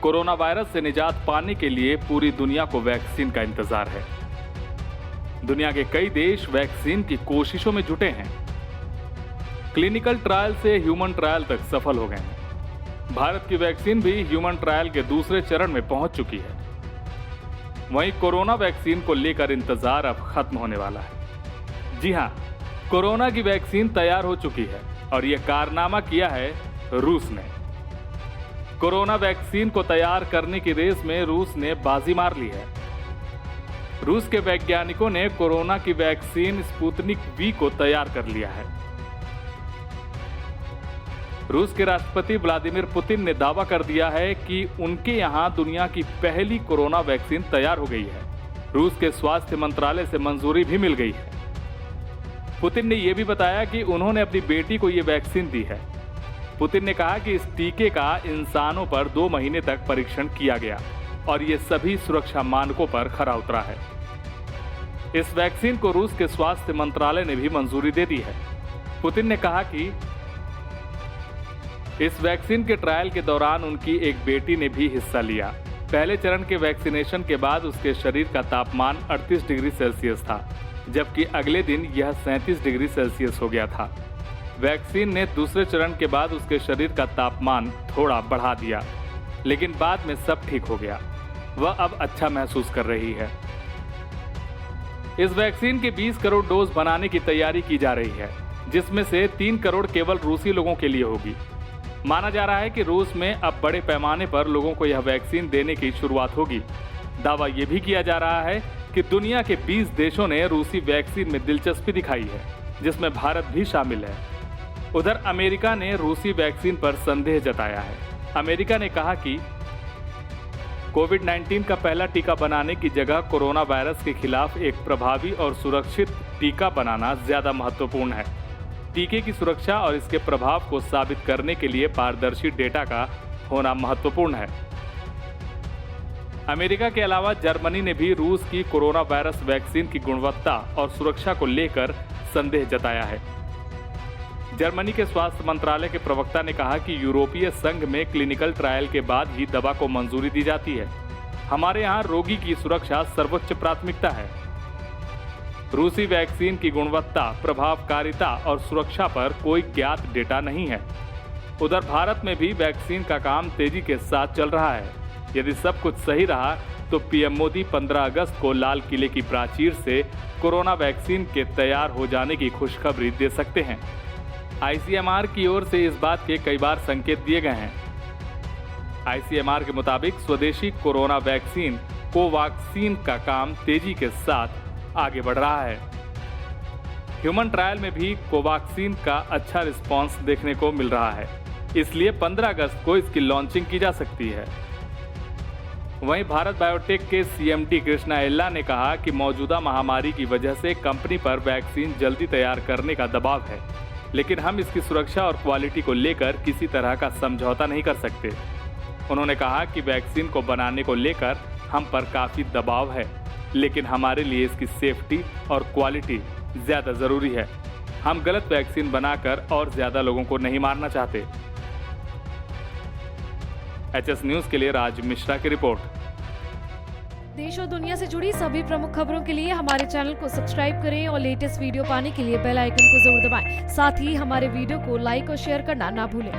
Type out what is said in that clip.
Corona virus से निजात पाने के लिए पूरी दुनिया को वैक्सीन का इंतजार है। दुनिया के कई देश वैक्सीन की कोशिशों में जुटे हैं। क्लिनिकल ट्रायल से ह्यूमन ट्रायल तक सफल हो गए हैं। भारत की वैक्सीन भी ह्यूमन ट्रायल के दूसरे चरण में पहुंच चुकी है। वहीं कोरोना वैक्सीन को लेकर इंतजार अब खत्म होने वाला है। जी हां, कोरोना की वैक्सीन तैयार हो चुकी है और यह कारनामा किया है रूस ने। कोरोना वैक्सीन को तैयार करने की रेस में रूस ने बाजी मार ली है। रूस के वैज्ञानिकों ने कोरोना की वैक्सीन स्पुतनिक वी को तैयार कर लिया है। रूस के राष्ट्रपति व्लादिमीर पुतिन ने दावा कर दिया है कि उनके यहां दुनिया की पहली कोरोना वैक्सीन तैयार हो गई है। रूस के स्वास्थ्य मंत्रालय से मंजूरी भी मिल गई है। पुतिन ने यह भी बताया कि उन्होंने अपनी बेटी को यह वैक्सीन दी है। पुतिन ने कहा कि इस टीके का इंसानों पर 2 महीने तक परीक्षण किया गया और ये सभी सुरक्षा मानकों पर खरा उतरा है। इस वैक्सीन को रूस के स्वास्थ्य मंत्रालय ने भी मंजूरी दे दी है। पुतिन ने कहा कि इस वैक्सीन के ट्रायल के दौरान उनकी एक बेटी ने भी हिस्सा लिया। पहले चरण के वैक्सीनेशन के बाद उसके शरीर का तापमान 38 डिग्री सेल्सियस था, जबकि अगले दिन यह 37 डिग्री सेल्सियस हो गया था। वैक्सीन ने दूसरे चरण के बाद उसके शरीर का तापमान थोड़ा बढ़ा दिया, लेकिन बाद में सब ठीक हो गया। वह अब अच्छा महसूस कर रही है। इस वैक्सीन के 20 करोड़ डोज बनाने की तैयारी की जा रही है, जिसमें से 3 करोड़ केवल रूसी लोगों के लिए होगी। माना जा रहा है कि रूस में अब बड़े पैमाने पर लोगों को यह वैक्सीन देने की शुरुआत होगी। दावा यह भी किया जा रहा है कि दुनिया के 20 देशों ने रूसी वैक्सीन में दिलचस्पी दिखाई है, जिसमें भारत भी शामिल है। उधर अमेरिका ने रूसी वैक्सीन पर संदेह जताया है। अमेरिका ने कहा कि कोविड-19 का पहला टीका बनाने की जगह कोरोना वायरस के खिलाफ एक प्रभावी और सुरक्षित टीका बनाना ज्यादा महत्वपूर्ण है। टीके की सुरक्षा और इसके प्रभाव को साबित करने के लिए पारदर्शी डेटा का होना महत्वपूर्ण है। अमेरिका के अलावा जर्मनी ने भी रूस की कोरोना वायरस वैक्सीन की गुणवत्ता और सुरक्षा को लेकर संदेह जताया है। जर्मनी के स्वास्थ्य मंत्रालय के प्रवक्ता ने कहा कि यूरोपीय संघ में क्लिनिकल ट्रायल के बाद ही दवा को मंजूरी दी जाती है। हमारे यहाँ रोगी की सुरक्षा सर्वोच्च प्राथमिकता है। रूसी वैक्सीन की गुणवत्ता, प्रभावकारिता और सुरक्षा पर कोई ज्ञात डेटा नहीं है। उधर भारत में भी वैक्सीन का काम तेजी के साथ चल रहा है। यदि सब कुछ सही रहा तो पीएम मोदी 15 अगस्त को लाल किले की प्राचीर से कोरोना वैक्सीन के तैयार हो जाने की खुशखबरी दे सकते हैं। आईसीएमआर की ओर से इस बात के कई बार संकेत दिए गए हैं। आईसीएमआर के मुताबिक स्वदेशी कोरोना वैक्सीन कोवैक्सीन का काम तेजी के साथ आगे बढ़ रहा है। ह्यूमन ट्रायल में भी कोवैक्सीन का अच्छा रिस्पांस देखने को मिल रहा है, इसलिए 15 अगस्त को इसकी लॉन्चिंग की जा सकती है। वहीं भारत बायोटेक के सीएमडी कृष्णा एल्ला ने कहा कि मौजूदा महामारी की वजह से कंपनी पर वैक्सीन जल्दी तैयार करने का दबाव है, लेकिन हम इसकी सुरक्षा और क्वालिटी को लेकर किसी तरह का समझौता नहीं कर सकते। उन्होंने कहा कि वैक्सीन को बनाने को लेकर हम पर काफी दबाव है, लेकिन हमारे लिए इसकी सेफ्टी और क्वालिटी ज्यादा जरूरी है। हम गलत वैक्सीन बनाकर और ज्यादा लोगों को नहीं मारना चाहते। एचएस न्यूज के लिए राज मिश्रा की रिपोर्ट। देश और दुनिया से जुड़ी सभी प्रमुख खबरों के लिए हमारे चैनल को सब्सक्राइब करें और लेटेस्ट वीडियो पाने के लिए बेल आइकन को जरूर दबाएं। साथ ही हमारे वीडियो को लाइक और शेयर करना ना भूलें।